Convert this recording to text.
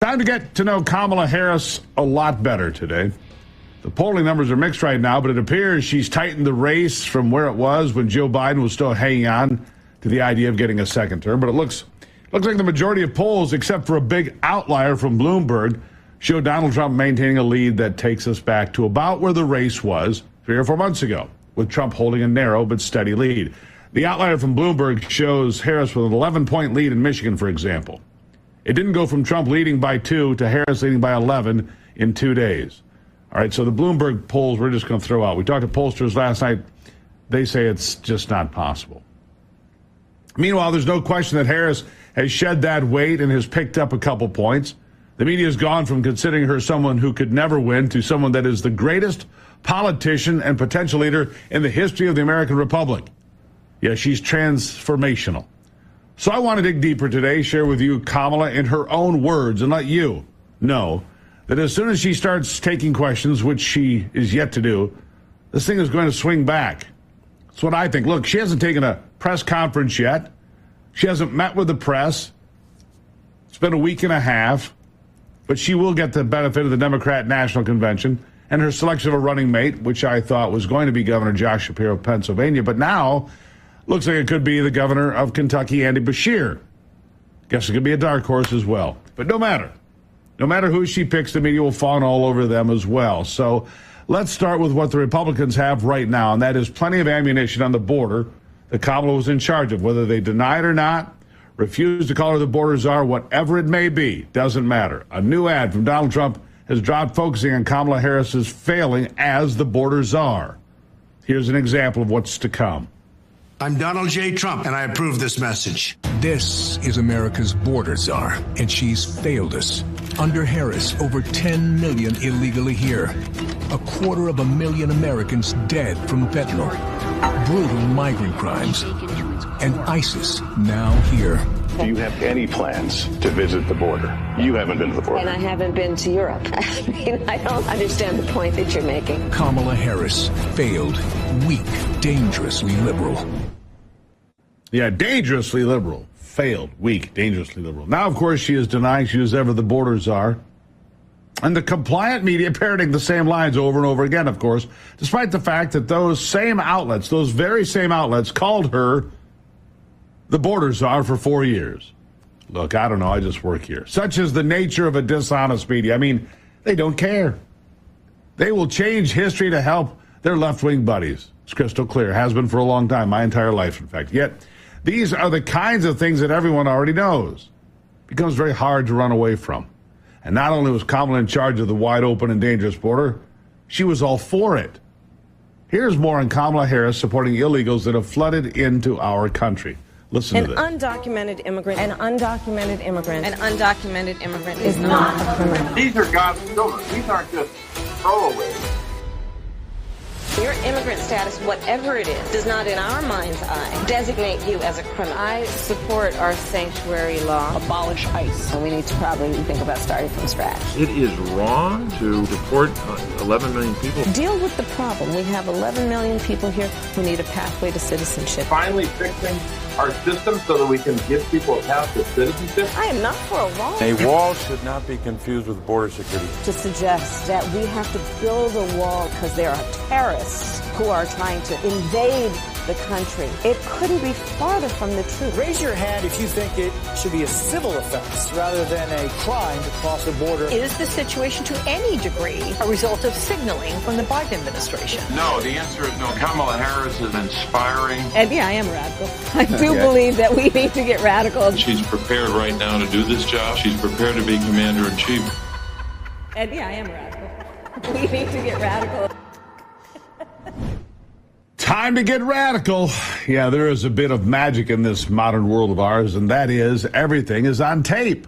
Time to get to know Kamala Harris a lot better today. The polling numbers are mixed right now, but it appears she's tightened the race from where it was when Joe Biden was still hanging on to the idea of getting a second term. But it looks like the majority of polls, except for a big outlier from Bloomberg, show Donald Trump maintaining a lead that takes us back to about where the race was 3 or 4 months ago, with Trump holding a narrow but steady lead. The outlier from Bloomberg shows Harris with an 11-point lead in Michigan, for example. It didn't go from Trump leading by 2 to Harris leading by 11 in 2 days. All right, so the Bloomberg polls we're just going to throw out. We talked to pollsters last night. They say it's just not possible. Meanwhile, there's no question that Harris has shed that weight and has picked up a couple points. The media has gone from considering her someone who could never win to someone that is the greatest politician and potential leader in the history of the American Republic. Yeah, she's transformational. So I want to dig deeper today, share with you Kamala in her own words, and let you know that as soon as she starts taking questions, which she is yet to do, this thing is going to swing back. That's what I think. Look, she hasn't taken a press conference yet. She hasn't met with the press. It's been a week and a half, but she will get the benefit of the Democrat National Convention and her selection of a running mate, which I thought was going to be Governor Josh Shapiro of Pennsylvania, but now looks like it could be the governor of Kentucky, Andy Beshear. Guess it could be a dark horse as well. But no matter who she picks, the media will fawn all over them as well. So let's start with what the Republicans have right now, and that is plenty of ammunition on the border that Kamala was in charge of. Whether they deny it or not, refuse to call her the border czar, whatever it may be, doesn't matter. A new ad from Donald Trump has dropped focusing on Kamala Harris's failing as the border czar. Here's an example of what's to come. I'm Donald J. Trump, and I approve this message. This is America's border czar, and she's failed us. Under Harris, over 10 million illegally here. 250,000 Americans dead from fentanyl. Brutal migrant crimes. And ISIS now here. Do you have any plans to visit the border? You haven't been to the border. And I haven't been to Europe. I mean, I don't understand the point that you're making. Kamala Harris failed. Weak, dangerously liberal. Yeah, dangerously liberal. Failed. Weak, dangerously liberal. Now, of course, she is denying she was ever the border czar. And the compliant media parroting the same lines over and over again, of course, despite the fact that those same outlets, those very same outlets, called her the border czar for 4 years. Look, I don't know, I just work here. Such is the nature of a dishonest media. I mean, they don't care. They will change history to help their left-wing buddies. It's crystal clear. Has been for a long time, my entire life, in fact. Yet, these are the kinds of things that everyone already knows. It becomes very hard to run away from. And not only was Kamala in charge of the wide open and dangerous border, she was all for it. Here's more on Kamala Harris supporting illegals that have flooded into our country. Listen to this. An undocumented immigrant is not a criminal. These are God's children. These aren't just throwaways. Your immigrant status, whatever it is, does not, in our mind's eye, designate you as a criminal. I support our sanctuary law. Abolish ICE. So we need to probably think about starting from scratch. It is wrong to deport 11 million people. Deal with the problem. We have 11 million people here who need a pathway to citizenship. Finally fixing our system so that we can give people a path to citizenship. I am not for a wall. A wall should not be confused with border security. To suggest that we have to build a wall because there are terrorists who are trying to invade the country. It couldn't be farther from the truth. Raise your hand if you think it should be a civil offense rather than a crime to cross the border. Is the situation to any degree a result of signaling from the Biden administration? No, the answer is no. Kamala Harris is inspiring. And yeah, I am radical. I do believe that we need to get radical. She's prepared right now to do this job. She's prepared to be commander-in-chief. And yeah, I am radical. We need to get radical. Time to get radical. Yeah, there is a bit of magic in this modern world of ours, and that is everything is on tape.